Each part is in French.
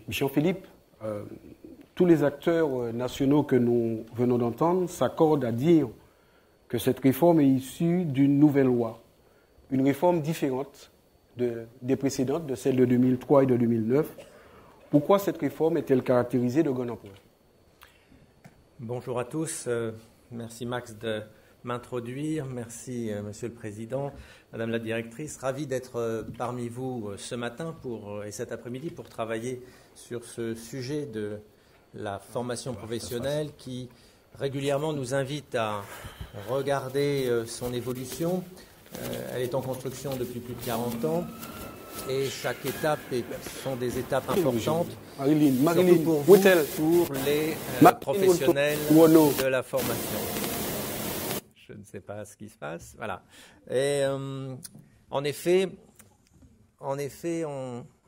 Jean-Philippe, tous les acteurs nationaux que nous venons d'entendre s'accordent à dire que cette réforme est issue d'une nouvelle loi, une réforme différente des précédentes, de celles de 2003 et de 2009. Pourquoi cette réforme est-elle caractérisée de grande ampleur? Bonjour à tous. Merci Max de m'introduire. Merci Monsieur le Président, Madame la Directrice. Ravi d'être parmi vous ce matin et cet après-midi pour travailler sur ce sujet de la formation professionnelle qui régulièrement nous invite à regarder son évolution. Elle est en construction depuis plus de 40 ans et chaque étape sont des étapes importantes, surtout pour vous, pour les professionnels de la formation. Je ne sais pas ce qui se passe. Voilà. Et en effet,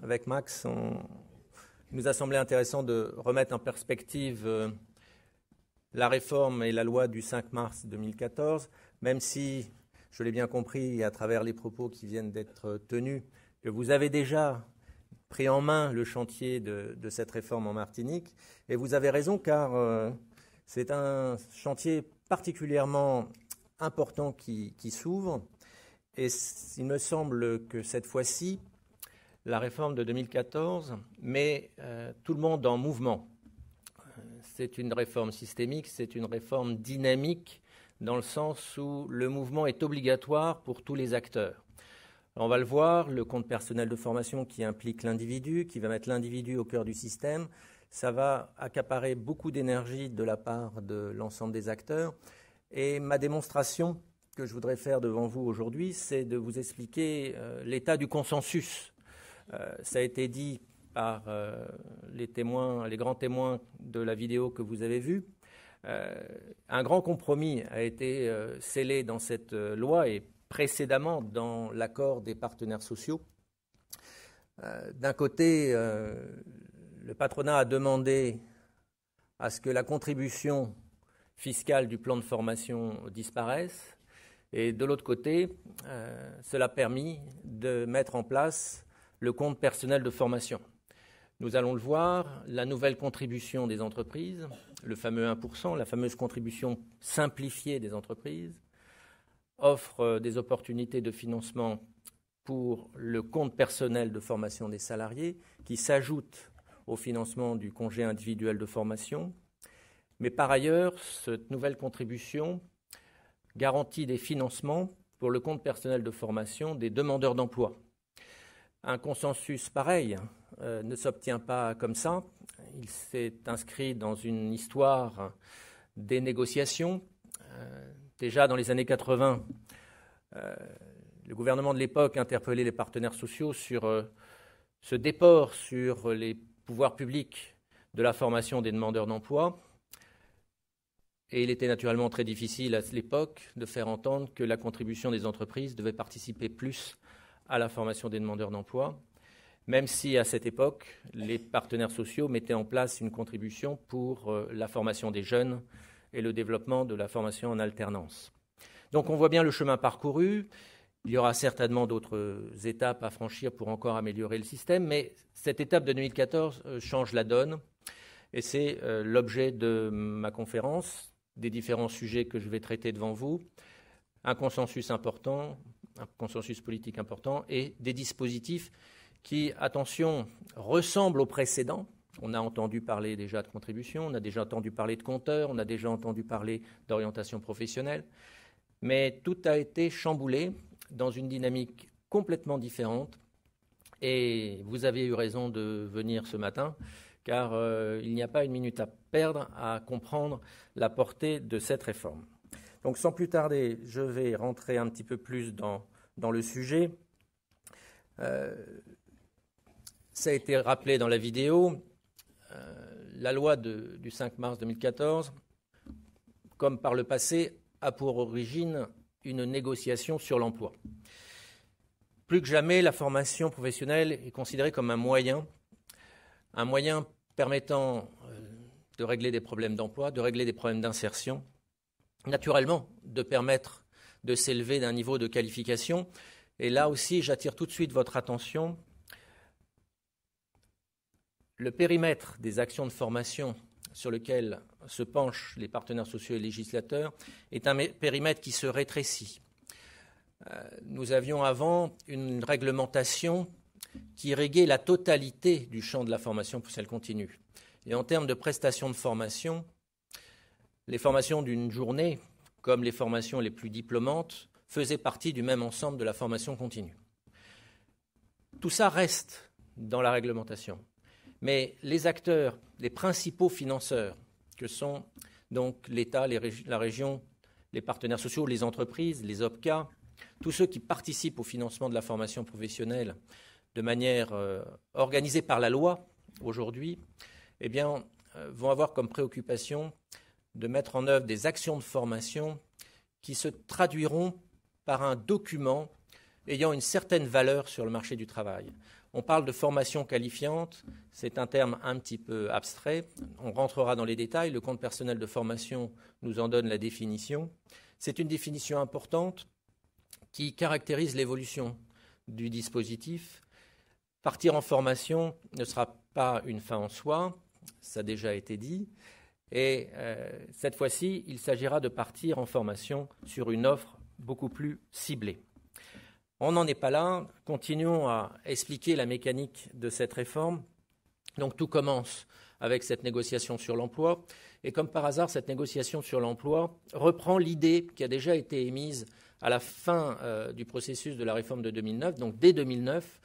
avec Max, il nous a semblé intéressant de remettre en perspective la réforme et la loi du 5 mars 2014, même si, je l'ai bien compris à travers les propos qui viennent d'être tenus, que vous avez déjà pris en main le chantier de cette réforme en Martinique. Et vous avez raison, car c'est un chantier particulièrement important qui s'ouvre. Et il me semble que cette fois-ci, la réforme de 2014 met tout le monde en mouvement. C'est une réforme systémique, c'est une réforme dynamique, dans le sens où le mouvement est obligatoire pour tous les acteurs. On va le voir, le compte personnel de formation qui implique l'individu, qui va mettre l'individu au cœur du système, ça va accaparer beaucoup d'énergie de la part de l'ensemble des acteurs. Et ma démonstration que je voudrais faire devant vous aujourd'hui, c'est de vous expliquer l'état du consensus. Ça a été dit par les grands témoins de la vidéo que vous avez vue. Un grand compromis a été scellé dans cette loi et précédemment dans l'accord des partenaires sociaux. D'un côté, le patronat a demandé à ce que la contribution fiscale du plan de formation disparaisse et de l'autre côté, cela a permis de mettre en place le compte personnel de formation. Nous allons le voir, la nouvelle contribution des entreprises, le fameux 1%, la fameuse contribution simplifiée des entreprises, offre des opportunités de financement pour le compte personnel de formation des salariés qui s'ajoute au financement du congé individuel de formation. Mais par ailleurs, cette nouvelle contribution garantit des financements pour le compte personnel de formation des demandeurs d'emploi. Un consensus pareil ne s'obtient pas comme ça. Il s'est inscrit dans une histoire des négociations. Déjà dans les années 80, le gouvernement de l'époque interpellait les partenaires sociaux sur ce déport sur les pouvoirs publics de la formation des demandeurs d'emploi. Et il était naturellement très difficile à l'époque de faire entendre que la contribution des entreprises devait participer plus à la formation des demandeurs d'emploi, même si à cette époque, les partenaires sociaux mettaient en place une contribution pour la formation des jeunes et le développement de la formation en alternance. Donc on voit bien le chemin parcouru. Il y aura certainement d'autres étapes à franchir pour encore améliorer le système, mais cette étape de 2014 change la donne et c'est l'objet de ma conférence, des différents sujets que je vais traiter devant vous, un consensus important, un consensus politique important et des dispositifs qui, attention, ressemblent aux précédents. On a entendu parler déjà de contribution, on a déjà entendu parler de compteurs, on a déjà entendu parler d'orientation professionnelle, mais tout a été chamboulé dans une dynamique complètement différente et vous avez eu raison de venir ce matin car il n'y a pas une minute à perdre à comprendre la portée de cette réforme. Donc sans plus tarder, je vais rentrer un petit peu plus dans le sujet. Ça a été rappelé dans la vidéo, la loi du 5 mars 2014, comme par le passé, a pour origine une négociation sur l'emploi. Plus que jamais, la formation professionnelle est considérée comme un moyen permettant de régler des problèmes d'emploi, de régler des problèmes d'insertion naturellement de permettre de s'élever d'un niveau de qualification. Et là aussi, j'attire tout de suite votre attention. Le périmètre des actions de formation sur lequel se penchent les partenaires sociaux et législateurs est un périmètre qui se rétrécit. Nous avions avant une réglementation qui irriguait la totalité du champ de la formation professionnelle continue. Et en termes de prestations de formation, les formations d'une journée, comme les formations les plus diplômantes, faisaient partie du même ensemble de la formation continue. Tout ça reste dans la réglementation. Mais les acteurs, les principaux financeurs, que sont donc l'État, la région, les partenaires sociaux, les entreprises, les OPCA, tous ceux qui participent au financement de la formation professionnelle de manière organisée par la loi aujourd'hui, eh bien, vont avoir comme préoccupation de mettre en œuvre des actions de formation qui se traduiront par un document ayant une certaine valeur sur le marché du travail. On parle de formation qualifiante, c'est un terme un petit peu abstrait, on rentrera dans les détails, le compte personnel de formation nous en donne la définition. C'est une définition importante qui caractérise l'évolution du dispositif. Partir en formation ne sera pas une fin en soi, ça a déjà été dit, et cette fois-ci, il s'agira de partir en formation sur une offre beaucoup plus ciblée. On n'en est pas là, continuons à expliquer la mécanique de cette réforme. Donc tout commence avec cette négociation sur l'emploi, et comme par hasard, cette négociation sur l'emploi reprend l'idée qui a déjà été émise à la fin du processus de la réforme de 2009, donc dès 2009,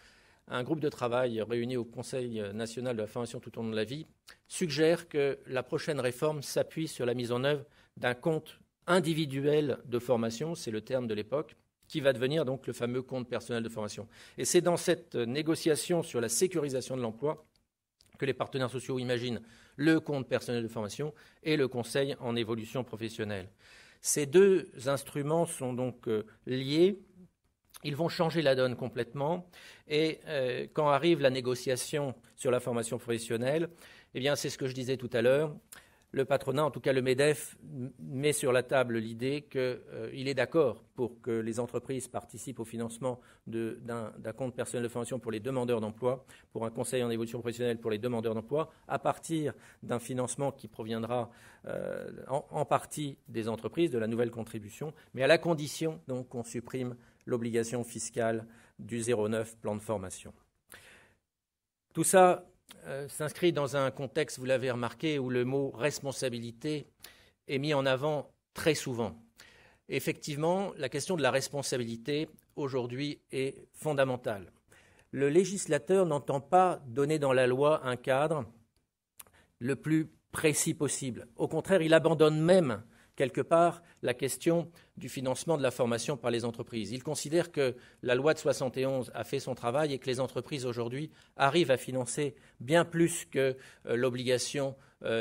un groupe de travail réuni au Conseil national de la formation tout au long de la vie suggère que la prochaine réforme s'appuie sur la mise en œuvre d'un compte individuel de formation, c'est le terme de l'époque, qui va devenir donc le fameux compte personnel de formation. Et c'est dans cette négociation sur la sécurisation de l'emploi que les partenaires sociaux imaginent le compte personnel de formation et le conseil en évolution professionnelle. Ces deux instruments sont donc liés. Ils vont changer la donne complètement. Et quand arrive la négociation sur la formation professionnelle, eh bien, c'est ce que je disais tout à l'heure. Le patronat, en tout cas le MEDEF, met sur la table l'idée qu'il est d'accord pour que les entreprises participent au financement d'un compte personnel de formation pour les demandeurs d'emploi, pour un conseil en évolution professionnelle pour les demandeurs d'emploi, à partir d'un financement qui proviendra en partie des entreprises, de la nouvelle contribution, mais à la condition donc qu'on supprime l'obligation fiscale du 0,9 plan de formation. Tout ça s'inscrit dans un contexte, vous l'avez remarqué, où le mot responsabilité est mis en avant très souvent. Effectivement, la question de la responsabilité aujourd'hui est fondamentale. Le législateur n'entend pas donner dans la loi un cadre le plus précis possible. Au contraire, il abandonne même quelque part la question du financement de la formation par les entreprises. Il considère que la loi de 71 a fait son travail et que les entreprises aujourd'hui arrivent à financer bien plus que l'obligation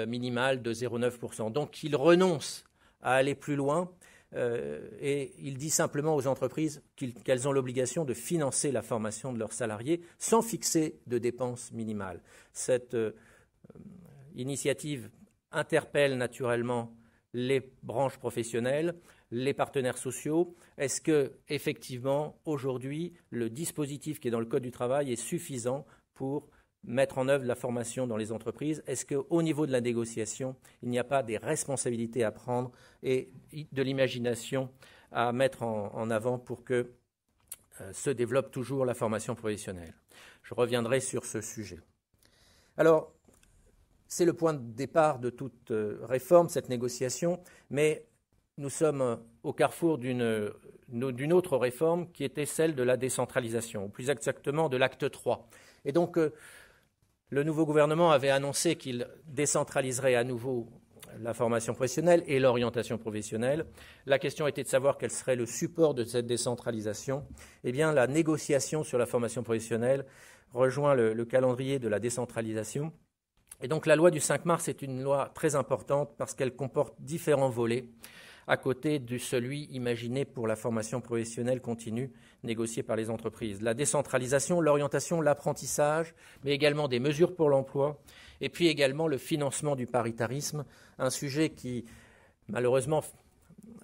minimale de 0,9%. Donc il renonce à aller plus loin et il dit simplement aux entreprises qu'elles ont l'obligation de financer la formation de leurs salariés sans fixer de dépenses minimales. Cette initiative interpelle naturellement les branches professionnelles, les partenaires sociaux. Est-ce que, effectivement, aujourd'hui, le dispositif qui est dans le Code du travail est suffisant pour mettre en œuvre la formation dans les entreprises? Est-ce qu'au niveau de la négociation, il n'y a pas des responsabilités à prendre et de l'imagination à mettre en avant pour que se développe toujours la formation professionnelle? Je reviendrai sur ce sujet. Alors, c'est le point de départ de toute réforme, cette négociation, mais nous sommes au carrefour d'une autre réforme qui était celle de la décentralisation, ou plus exactement de l'acte 3. Et donc, le nouveau gouvernement avait annoncé qu'il décentraliserait à nouveau la formation professionnelle et l'orientation professionnelle. La question était de savoir quel serait le support de cette décentralisation. Eh bien, la négociation sur la formation professionnelle rejoint le calendrier de la décentralisation. Et donc la loi du 5 mars est une loi très importante parce qu'elle comporte différents volets à côté de celui imaginé pour la formation professionnelle continue négociée par les entreprises. La décentralisation, l'orientation, l'apprentissage, mais également des mesures pour l'emploi, et puis également le financement du paritarisme, un sujet qui malheureusement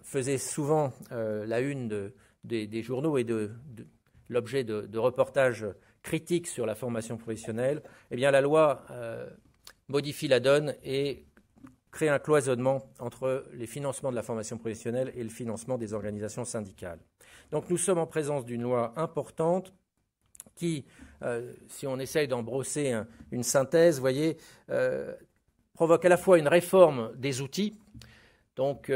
faisait souvent la une des journaux et de l'objet de reportages critiques sur la formation professionnelle, eh bien la loi modifie la donne et crée un cloisonnement entre les financements de la formation professionnelle et le financement des organisations syndicales. Donc nous sommes en présence d'une loi importante qui, si on essaye d'en brosser une synthèse, vous voyez, provoque à la fois une réforme des outils, donc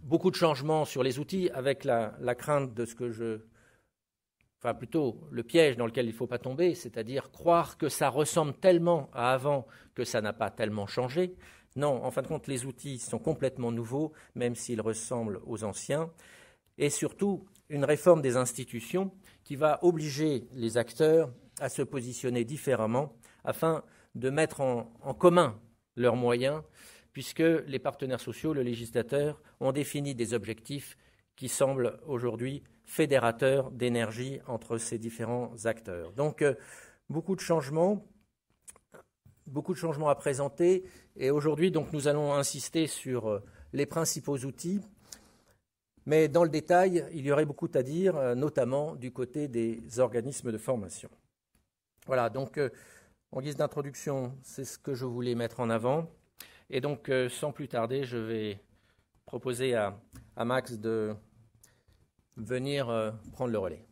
beaucoup de changements sur les outils avec la crainte de ce que enfin plutôt le piège dans lequel il ne faut pas tomber, c'est-à-dire croire que ça ressemble tellement à avant que ça n'a pas tellement changé. Non, en fin de compte, les outils sont complètement nouveaux, même s'ils ressemblent aux anciens. Et surtout, une réforme des institutions qui va obliger les acteurs à se positionner différemment afin de mettre en commun leurs moyens, puisque les partenaires sociaux, le législateur, ont défini des objectifs qui semblent aujourd'hui fédérateurs d'énergie entre ces différents acteurs. Donc, beaucoup de changements à présenter. Et aujourd'hui, donc, nous allons insister sur les principaux outils. Mais dans le détail, il y aurait beaucoup à dire, notamment du côté des organismes de formation. Voilà, donc, en guise d'introduction, c'est ce que je voulais mettre en avant. Et donc, sans plus tarder, je vais proposer à Max de venir prendre le relais.